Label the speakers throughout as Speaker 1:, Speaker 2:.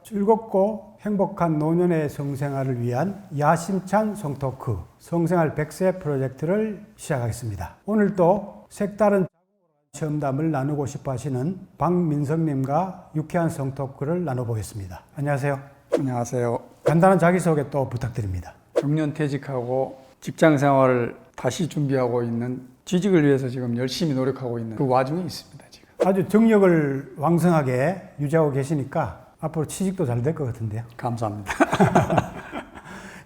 Speaker 1: 즐겁고 행복한 노년의 성생활을 위한 야심찬 성토크 성생활 100세 프로젝트를 시작하겠습니다. 오늘도 색다른 체험담을 나누고 싶어 하시는 박민성님과 유쾌한 성토크를 나눠보겠습니다. 안녕하세요.
Speaker 2: 안녕하세요.
Speaker 1: 간단한 자기소개 또 부탁드립니다.
Speaker 2: 정년 퇴직하고 직장 생활을 다시 준비하고 있는, 취직을 위해서 지금 열심히 노력하고 있는 그 와중에 있습니다. 지금
Speaker 1: 아주 정력을 왕성하게 유지하고 계시니까 앞으로 취직도 잘 될 것 같은데요.
Speaker 2: 감사합니다.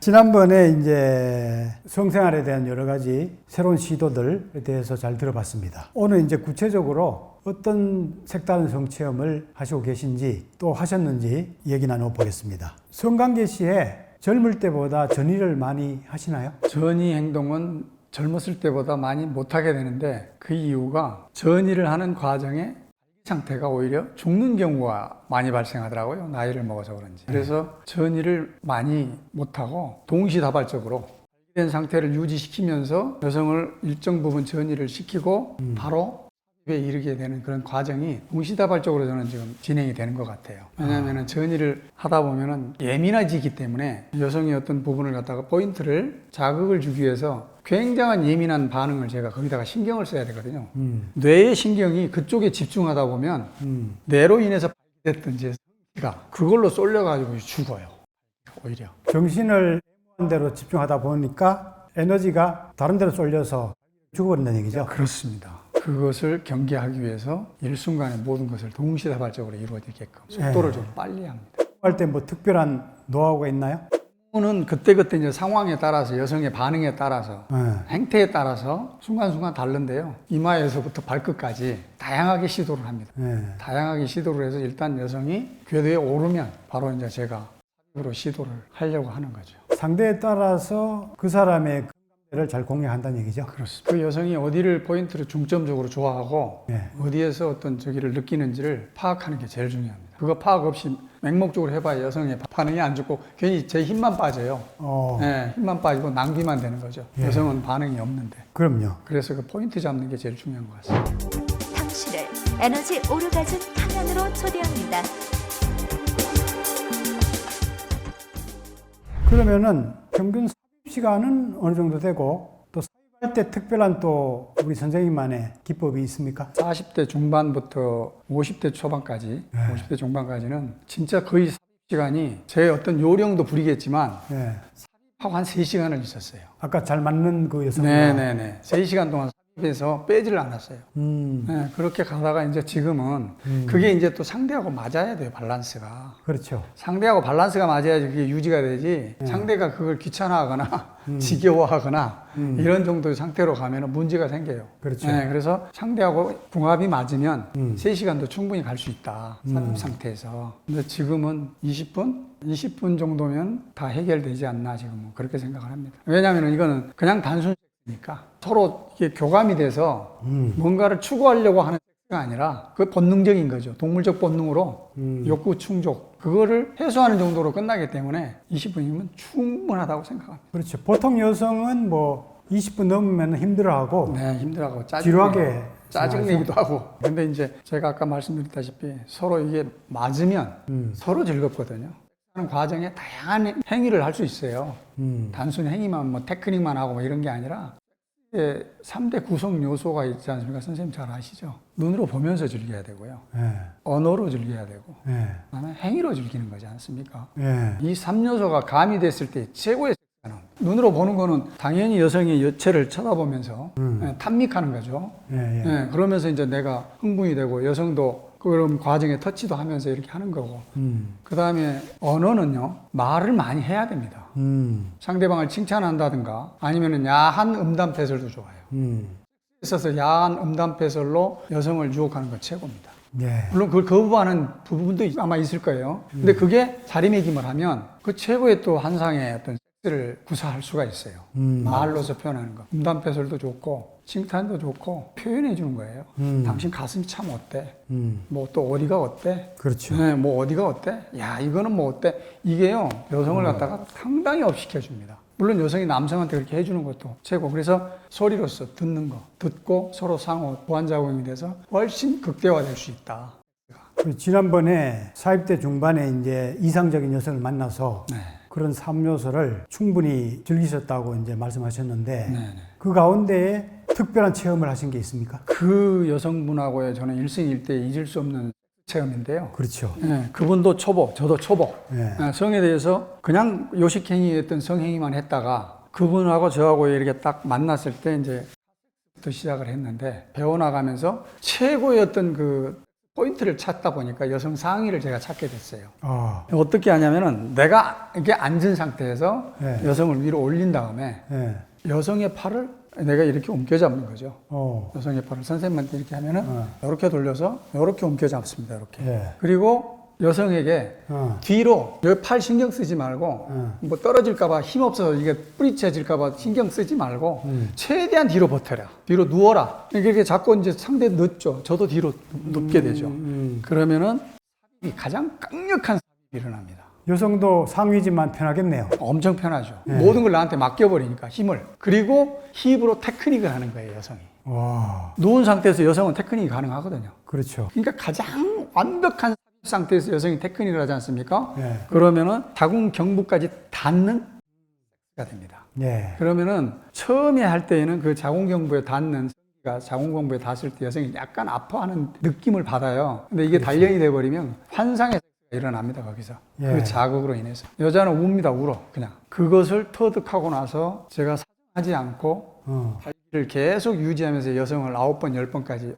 Speaker 1: 지난번에 이제 성생활에 대한 여러 가지 새로운 시도들에 대해서 잘 들어봤습니다. 오늘 이제 구체적으로 어떤 색다른 성체험을 하시고 계신지 또 하셨는지 얘기 나눠보겠습니다. 성관계 시에 젊을 때보다 전의를 많이 하시나요?
Speaker 2: 전이 행동은 젊었을 때보다 많이 못하게 되는데, 그 이유가 전이를 하는 과정에 상태가 오히려 죽는 경우가 많이 발생하더라고요. 나이를 먹어서 그런지. 그래서 전이를 많이 못하고 동시다발적으로 된 상태를 유지시키면서 여성을 일정 부분 전이를 시키고 바로 에 이르게 되는 그런 과정이 동시다발적으로 저는 지금 진행이 되는 것 같아요. 왜냐하면 전이를 하다 보면은 예민해지기 때문에 여성의 어떤 부분을 갖다가 포인트를 자극을 주기 위해서 굉장한 예민한 반응을 제가 거기다가 신경을 써야 되거든요. 뇌의 신경이 그쪽에 집중하다 보면 뇌로 인해서 발기됐던 제 성기가 그걸로 쏠려가지고 죽어요. 오히려
Speaker 1: 정신을 한 대로 집중하다 보니까 에너지가 다른 데로 쏠려서 죽어버린다는 얘기죠.
Speaker 2: 그렇습니다. 그것을 경계하기 위해서 일순간에 모든 것을 동시다발적으로 이루어지게끔 속도를 좀 빨리 합니다.
Speaker 1: 할 때 뭐 특별한 노하우가 있나요?
Speaker 2: 는 그때그때 이제 상황에 따라서, 여성의 반응에 따라서, 행태에 따라서 순간순간 다른데요. 이마에서부터 발끝까지 다양하게 시도를 합니다. 다양하게 시도를 해서 일단 여성이 궤도에 오르면 바로 이제 제가 으로 시도를 하려고 하는 거죠.
Speaker 1: 상대에 따라서 그 사람의 를 잘 공략한다는 얘기죠.
Speaker 2: 그렇습니다. 그 여성이 어디를 포인트를 중점적으로 좋아하고 어디에서 어떤 저기를 느끼는지를 파악하는 게 제일 중요합니다. 그거 파악 없이 맹목적으로 해봐야 여성의 반응이 안 좋고 괜히 제 힘만 빠져요. 힘만 빠지고 낭비만 되는 거죠. 여성은 반응이 없는데.
Speaker 1: 그럼요.
Speaker 2: 그래서 그 포인트 잡는 게 제일 중요한 것 같습니다.
Speaker 3: 당신을 에너지 오르가즘 강연으로 초대합니다.
Speaker 1: 그러면은 평균 시간은 어느 정도 되고 또 사입할 때 특별한 또 우리 선생님만의 기법이 있습니까?
Speaker 2: 40대 중반부터 50대 초반까지, 50대 중반까지는 진짜 거의 시간이 제 어떤 요령도 부리겠지만 하고 한 3시간을 있었어요.
Speaker 1: 아까 잘 맞는 그 여성.
Speaker 2: 네네네. 3시간 동안 삽입해서 빼지를 않았어요. 그렇게 가다가 이제 지금은 그게 이제 또 상대하고 맞아야 돼요, 밸런스가.
Speaker 1: 그렇죠.
Speaker 2: 상대하고 밸런스가 맞아야지 그게 유지가 되지. 상대가 그걸 귀찮아하거나 지겨워하거나 이런 정도의 상태로 가면 문제가 생겨요.
Speaker 1: 그렇죠.
Speaker 2: 그래서 상대하고 궁합이 맞으면 3시간도 충분히 갈 수 있다, 삽입 상태에서. 근데 지금은 20분 정도면 다 해결되지 않나 지금은 그렇게 생각을 합니다. 왜냐하면 이거는 그냥 단순 니까 서로 이게 교감이 돼서 뭔가를 추구하려고 하는 섹스가 아니라 그 본능적인 거죠. 동물적 본능으로 욕구 충족, 그거를 해소하는 정도로 끝나기 때문에 20분이면 충분하다고 생각합니다.
Speaker 1: 그렇죠. 보통 여성은 뭐 20분 넘으면 힘들어하고
Speaker 2: 힘들어하고
Speaker 1: 지루하게
Speaker 2: 짜증내기도 하고. 근데 이제 제가 아까 말씀드렸다시피 서로 이게 맞으면 서로 즐겁거든요. 하는 과정에 다양한 행위를 할 수 있어요. 단순히 행위만 뭐 테크닉만 하고 뭐 이런 게 아니라 3대 구성 요소가 있지 않습니까? 선생님 잘 아시죠? 눈으로 보면서 즐겨야 되고요. 언어로 즐겨야 되고, 그다음에 행위로 즐기는 거지 않습니까? 이 3요소가 가미됐을 때 최고의 섹스는, 눈으로 보는 거는 당연히 여성의 여체를 쳐다보면서 탐닉하는 거죠. 그러면서 이제 내가 흥분이 되고 여성도 그런 과정에 터치도 하면서 이렇게 하는 거고. 그 다음에 언어는요, 말을 많이 해야 됩니다. 상대방을 칭찬한다든가 아니면은 야한 음담패설도 좋아요. 있어서 야한 음담패설로 여성을 유혹하는 건 최고입니다. 물론 그걸 거부하는 부분도 아마 있을 거예요. 근데 그게 자리매김을 하면 그 최고의 또 한상의 어떤 섹스를 구사할 수가 있어요. 말로서 표현하는 거. 음담패설도 좋고 칭찬도 좋고 표현해 주는 거예요. 당신 가슴이 참 어때? 뭐 또 어디가 어때?
Speaker 1: 그렇죠.
Speaker 2: 뭐 어디가 어때? 야, 이거는 뭐 어때? 이게요, 여성을 갖다가 상당히 업시켜 줍니다. 물론 여성이 남성한테 그렇게 해주는 것도 최고. 그래서 소리로서 듣는 거, 듣고 서로 상호 보완작용이 돼서 훨씬 극대화될 수 있다.
Speaker 1: 그 지난번에 40대 중반에 이제 이상적인 여성을 만나서
Speaker 2: 네.
Speaker 1: 그런 삶 요소를 충분히 즐기셨다고 이제 말씀하셨는데
Speaker 2: 네, 네.
Speaker 1: 그 가운데에 특별한 체험을 하신 게 있습니까?
Speaker 2: 그 여성분하고의 저는 일생일대 잊을 수 없는 체험인데요.
Speaker 1: 그렇죠.
Speaker 2: 네, 그분도 초보, 저도 초보.
Speaker 1: 네.
Speaker 2: 네, 성에 대해서 그냥 요식행위였던 성행위만 했다가 그분하고 저하고 이렇게 딱 만났을 때 이제 부터 시작을 했는데 배워나가면서 최고의 어떤 그 포인트를 찾다 보니까 여성 상의를 제가 찾게 됐어요.
Speaker 1: 아,
Speaker 2: 어떻게 하냐면은 내가 이렇게 앉은 상태에서
Speaker 1: 네.
Speaker 2: 여성을 위로 올린 다음에
Speaker 1: 네.
Speaker 2: 여성의 팔을 내가 이렇게 움켜잡는 거죠.
Speaker 1: 어,
Speaker 2: 여성의 팔을 선생님한테 이렇게 하면은
Speaker 1: 어.
Speaker 2: 이렇게 돌려서 이렇게 움켜잡습니다. 이렇게.
Speaker 1: 예.
Speaker 2: 그리고 여성에게
Speaker 1: 어,
Speaker 2: 뒤로 여기 팔 신경 쓰지 말고 뭐 떨어질까봐 힘 없어서 이게 뿌리쳐질까봐 신경 쓰지 말고 최대한 뒤로 버텨라. 뒤로 누워라. 이렇게 자꾸 이제 상대 늦죠. 저도 뒤로 눕게 되죠. 그러면은 삽입이 가장 강력한 삽입이 일어납니다.
Speaker 1: 여성도 상위지만 편하겠네요.
Speaker 2: 엄청 편하죠.
Speaker 1: 네.
Speaker 2: 모든 걸 나한테 맡겨버리니까 힘을. 그리고 힙으로 테크닉을 하는 거예요, 여성이.
Speaker 1: 와,
Speaker 2: 누운 상태에서 여성은 테크닉이 가능하거든요.
Speaker 1: 그렇죠.
Speaker 2: 그러니까 가장 완벽한 상태에서 여성이 테크닉을 하지 않습니까?
Speaker 1: 예.
Speaker 2: 그러면은 자궁 경부까지 닿는 가 됩니다.
Speaker 1: 예.
Speaker 2: 그러면은 처음에 할 때에는 그 자궁 경부에 닿는 성기가 자궁 경부에 닿았을 때 여성이 약간 아파하는 느낌을 받아요. 근데 이게 단련이 돼 버리면 환상의 섹스가 일어납니다, 거기서.
Speaker 1: 예.
Speaker 2: 그 자극으로 인해서. 여자는 웁니다, 울어. 그냥. 그것을 터득하고 나서 제가 사정하지 않고 발기를 계속 유지하면서 여성을 9번, 10번까지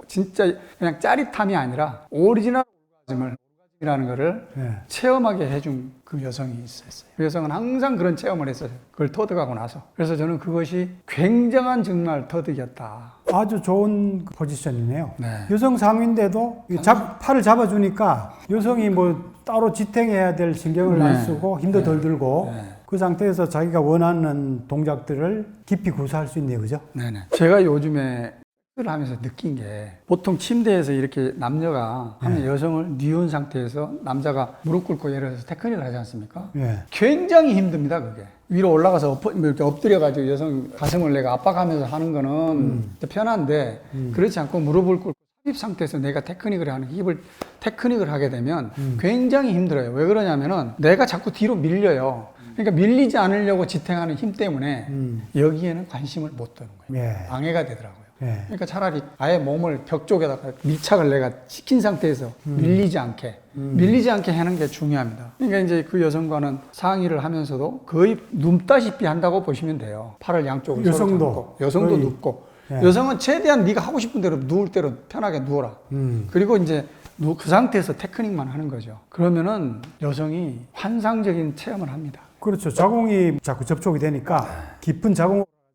Speaker 2: 진짜 그냥 짜릿함이 아니라 오리지널 오르가즘이라는 거를
Speaker 1: 예.
Speaker 2: 체험하게 해준 그 여성이 있었어요. 그 여성은 항상 그런 체험을 했어요. 그걸 터득하고 나서. 그래서 저는 그것이 굉장한 정말 터득이었다.
Speaker 1: 아주 좋은 포지션이네요.
Speaker 2: 네.
Speaker 1: 여성 상위인데도 이 팔을 잡아주니까 여성이 뭐 따로 지탱해야 될 신경을 안
Speaker 2: 네.
Speaker 1: 쓰고 힘도 덜 들고
Speaker 2: 네.
Speaker 1: 그 상태에서 자기가 원하는 동작들을 깊이 구사할 수 있네요. 그죠?
Speaker 2: 네네. 제가 요즘에 를 하면서 느낀 게 보통 침대에서 이렇게 남녀가 하면 여성을 뉘은 상태에서 남자가 무릎 꿇고 예를 들어서 테크닉을 하지 않습니까?
Speaker 1: 예.
Speaker 2: 굉장히 힘듭니다, 그게. 위로 올라가서 이렇게 엎드려가지고 여성 가슴을 내가 압박하면서 하는 거는 편한데 그렇지 않고 무릎을 꿇고 삽입 상태에서 내가 테크닉을 하는 힙을 테크닉을 하게 되면 굉장히 힘들어요. 왜 그러냐면은 내가 자꾸 뒤로 밀려요. 그러니까 밀리지 않으려고 지탱하는 힘 때문에 여기에는 관심을 못 두는 거예요.
Speaker 1: 예.
Speaker 2: 방해가 되더라고요.
Speaker 1: 예.
Speaker 2: 그러니까 차라리 아예 몸을 벽 쪽에다가 밀착을 내가 시킨 상태에서 밀리지 않게 하는 게 중요합니다. 그러니까 이제 그 여성과는 상의를 하면서도 거의 눕다시피 한다고 보시면 돼요. 팔을 양쪽으로
Speaker 1: 여성도
Speaker 2: 서로 잡고, 여성도
Speaker 1: 거의.
Speaker 2: 눕고
Speaker 1: 예.
Speaker 2: 여성은 최대한 네가 하고 싶은 대로 누울 대로 편하게 누워라. 그리고 이제 그 상태에서 테크닉만 하는 거죠. 그러면은 여성이 환상적인 체험을 합니다.
Speaker 1: 그렇죠. 자궁이 자꾸 접촉이 되니까 깊은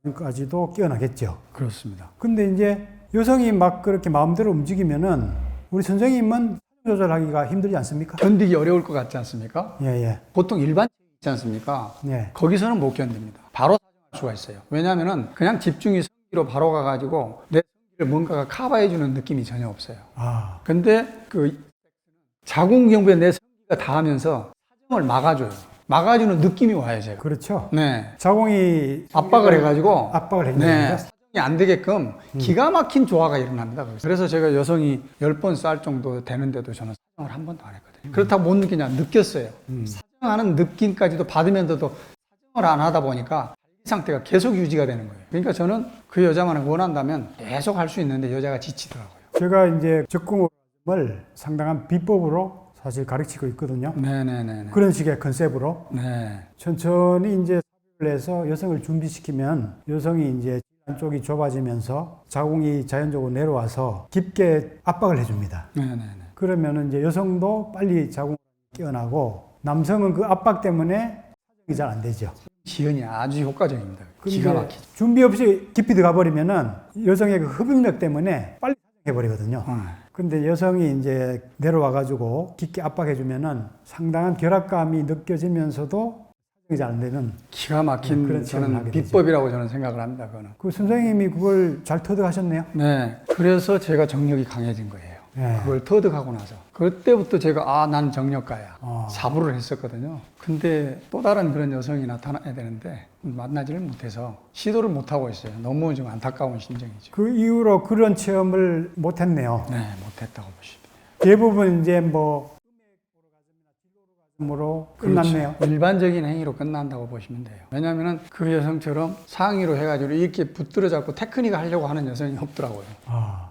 Speaker 1: 자궁까지도 깨어나겠죠.
Speaker 2: 그렇습니다.
Speaker 1: 근데 이제 여성이 막 그렇게 마음대로 움직이면은 우리 선생님은 조절하기가 힘들지 않습니까?
Speaker 2: 견디기 어려울 것 같지 않습니까?
Speaker 1: 예, 예.
Speaker 2: 보통 일반 있지 않습니까?
Speaker 1: 예.
Speaker 2: 거기서는 못 견딥니다. 바로 사정할 수가 있어요. 왜냐하면은 그냥 집중이 성기로 바로 가가지고 내 성기를 뭔가가 커버해주는 느낌이 전혀 없어요.
Speaker 1: 아,
Speaker 2: 근데 그 자궁경부에 내 성기가 닿으면서 사정을 막아줘요. 막아주는 느낌이 와요, 제가.
Speaker 1: 그렇죠.
Speaker 2: 네.
Speaker 1: 자궁이
Speaker 2: 압박을 해가지고.
Speaker 1: 압박을 했는
Speaker 2: 네.
Speaker 1: 거죠.
Speaker 2: 사정이 안 되게끔 기가 막힌 조화가 일어납니다. 거기서. 그래서 제가 여성이 10번 쌀 정도 되는데도 저는 사정을 한 번도 안 했거든요. 그렇다고 못 느끼냐? 느꼈어요. 사정하는 느낌까지도 받으면서도 사정을 안 하다 보니까 이 상태가 계속 유지가 되는 거예요. 그러니까 저는 그 여자만을 원한다면 계속 할 수 있는데 여자가 지치더라고요.
Speaker 1: 제가 이제 적궁을 상당한 비법으로 사실 가르치고 있거든요.
Speaker 2: 네네네.
Speaker 1: 그런 식의 컨셉으로
Speaker 2: 네.
Speaker 1: 천천히 이제 삽입을 해서 여성을 준비시키면 여성이 이제 안쪽이 좁아지면서 자궁이 자연적으로 내려와서 깊게 압박을 해줍니다.
Speaker 2: 네네네.
Speaker 1: 그러면은 이제 여성도 빨리 자궁이 깨어나고 남성은 그 압박 때문에 사정이 잘 안 되죠.
Speaker 2: 지연이 아주 효과적입니다.
Speaker 1: 근데
Speaker 2: 기가 막히죠.
Speaker 1: 준비 없이 깊이 들어가 버리면은 여성의 그 흡입력 때문에 빨리 사정해 버리거든요. 근데 여성이 이제 내려와 가지고 깊게 압박해 주면은 상당한 결합감이 느껴지면서도 사정이 잘 안 되는
Speaker 2: 기가 막힌
Speaker 1: 그런 체험을
Speaker 2: 저는
Speaker 1: 하게 되죠.
Speaker 2: 비법이라고 저는 생각을 합니다. 그거는.
Speaker 1: 그 선생님이 그걸 잘 터득하셨네요.
Speaker 2: 네. 그래서 제가 정력이 강해진 거예요.
Speaker 1: 네.
Speaker 2: 그걸 터득하고 나서. 그때부터 제가 난 정력가야.
Speaker 1: 어.
Speaker 2: 자부를 했었거든요. 근데 또 다른 그런 여성이 나타나야 되는데 만나지를 못해서 시도를 못하고 있어요. 너무 좀 안타까운 심정이죠.
Speaker 1: 그 이후로 그런 체험을 못 했네요.
Speaker 2: 네, 못했다고 보십니다.
Speaker 1: 대부분 이제 뭐 으로 끝났네요.
Speaker 2: 그렇죠. 일반적인 행위로 끝난다고 보시면 돼요. 왜냐하면 그 여성처럼 상의로 해가지고 이렇게 붙들어 잡고 테크닉을 하려고 하는 여성이 없더라고요.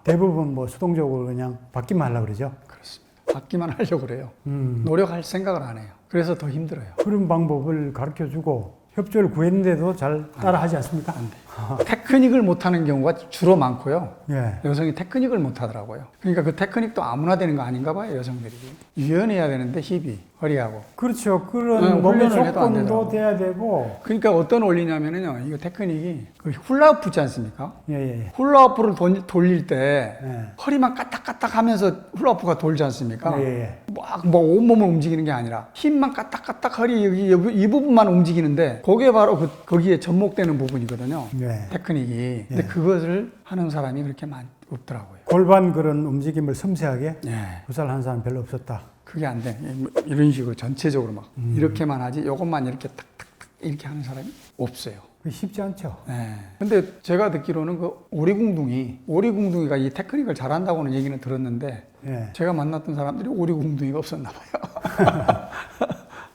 Speaker 1: 대부분 뭐 수동적으로 그냥 받기만 하려고 그러죠.
Speaker 2: 그렇습니다. 받기만 하려고 그래요. 노력할 생각을 안 해요. 그래서 더 힘들어요.
Speaker 1: 그런 방법을 가르쳐 주고 협조를 구했는데도 잘 따라 하지 않습니까?
Speaker 2: 안 돼. 테크닉을 못하는 경우가 주로 많고요.
Speaker 1: 예.
Speaker 2: 여성이 테크닉을 못하더라고요. 그러니까 그 테크닉도 아무나 되는 거 아닌가 봐요, 여성들이. 유연해야 되는데 힙이, 허리하고.
Speaker 1: 그렇죠. 그런 몸의
Speaker 2: 훈련을 해도 안
Speaker 1: 조건도
Speaker 2: 되더라고요.
Speaker 1: 돼야 되고.
Speaker 2: 그러니까 어떤 원리냐면요, 이거 테크닉이 그 훌라후프 있지 않습니까?
Speaker 1: 예.
Speaker 2: 훌라후프를 돌릴 때
Speaker 1: 예.
Speaker 2: 허리만 까딱까딱 하면서 훌라후프가 돌지 않습니까?
Speaker 1: 예.
Speaker 2: 막 뭐 온몸을 움직이는 게 아니라 힘만 까딱까딱 허리 여기 이 부분만 움직이는데 그게 바로 거기에 접목되는 부분이거든요.
Speaker 1: 예.
Speaker 2: 테크닉이. 근데 그것을 하는 사람이 그렇게 많이 없더라고요.
Speaker 1: 골반 그런 움직임을 섬세하게
Speaker 2: 예.
Speaker 1: 구사하는 사람 별로 없었다.
Speaker 2: 그게 안 돼. 이런 식으로 전체적으로 막 이렇게만 하지 이것만 이렇게 탁탁탁 이렇게 하는 사람이 없어요.
Speaker 1: 그게 쉽지 않죠.
Speaker 2: 네. 근데 제가 듣기로는 그 오리궁둥이가 이 테크닉을 잘한다고는 얘기는 들었는데
Speaker 1: 예.
Speaker 2: 제가 만났던 사람들이 오리궁둥이가 없었나 봐요.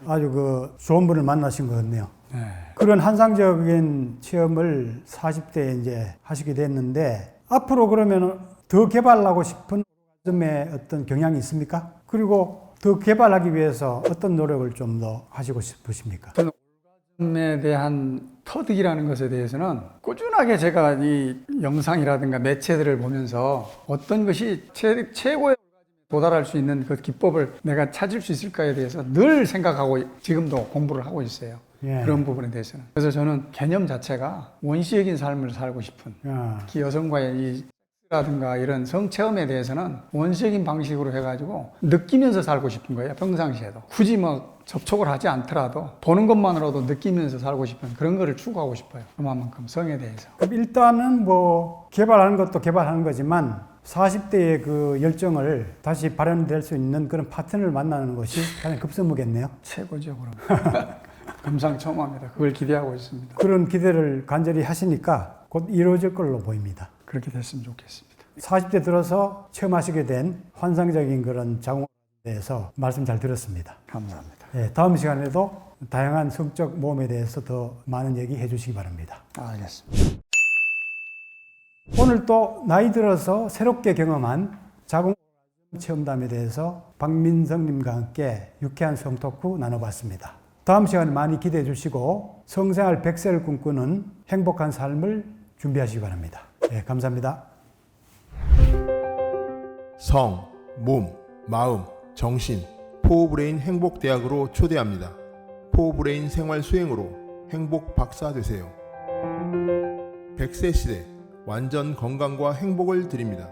Speaker 1: 아주 그 좋은 분을 만나신 것 같네요.
Speaker 2: 네.
Speaker 1: 그런 환상적인 체험을 40대에 이제 하시게 됐는데 앞으로 그러면 더 개발하고 싶은 오리가즘의 어떤 경향이 있습니까? 그리고 더 개발하기 위해서 어떤 노력을 좀 더 하시고 싶으십니까?
Speaker 2: 저는 오리가즘에 대한 터득이라는 것에 대해서는 꾸준하게 제가 이 영상이라든가 매체들을 보면서 어떤 것이 최고의 도달할 수 있는 그 기법을 내가 찾을 수 있을까에 대해서 늘 생각하고 지금도 공부를 하고 있어요.
Speaker 1: 예.
Speaker 2: 그런 부분에 대해서는. 그래서 저는 개념 자체가 원시적인 삶을 살고 싶은 특히 여성과의 이 섹스라든가 이런 성체험에 대해서는 원시적인 방식으로 해가지고 느끼면서 살고 싶은 거예요. 평상시에도. 굳이 뭐 접촉을 하지 않더라도 보는 것만으로도 느끼면서 살고 싶은 그런 거를 추구하고 싶어요. 그만큼 성에 대해서.
Speaker 1: 그럼 일단은 뭐 개발하는 것도 개발하는 거지만 40대의 그 열정을 다시 발현될 수 있는 그런 파트너를 만나는 것이 가장 급선무겠네요.
Speaker 2: 최고죠, 그럼. 금상첨화입니다. 그걸 기대하고 있습니다.
Speaker 1: 그런 기대를 간절히 하시니까 곧 이루어질 걸로 보입니다.
Speaker 2: 그렇게 됐으면 좋겠습니다.
Speaker 1: 40대 들어서 처음 하시게 된 환상적인 그런 자궁에 대해서 말씀 잘 들었습니다.
Speaker 2: 감사합니다.
Speaker 1: 예, 다음 시간에도 다양한 성적 모험에 대해서 더 많은 얘기 해주시기 바랍니다.
Speaker 2: 알겠습니다.
Speaker 1: 오늘 또 나이 들어서 새롭게 경험한 자궁 체험담에 대해서 박민성님과 함께 유쾌한 성토크 나눠봤습니다. 다음 시간에 많이 기대해 주시고 성생활 100세를 꿈꾸는 행복한 삶을 준비하시기 바랍니다. 예, 감사합니다.
Speaker 4: 성, 몸, 마음, 정신, 포브레인 행복대학으로 초대합니다. 포브레인 생활 수행으로 행복 박사 되세요. 100세 시대 완전 건강과 행복을 드립니다.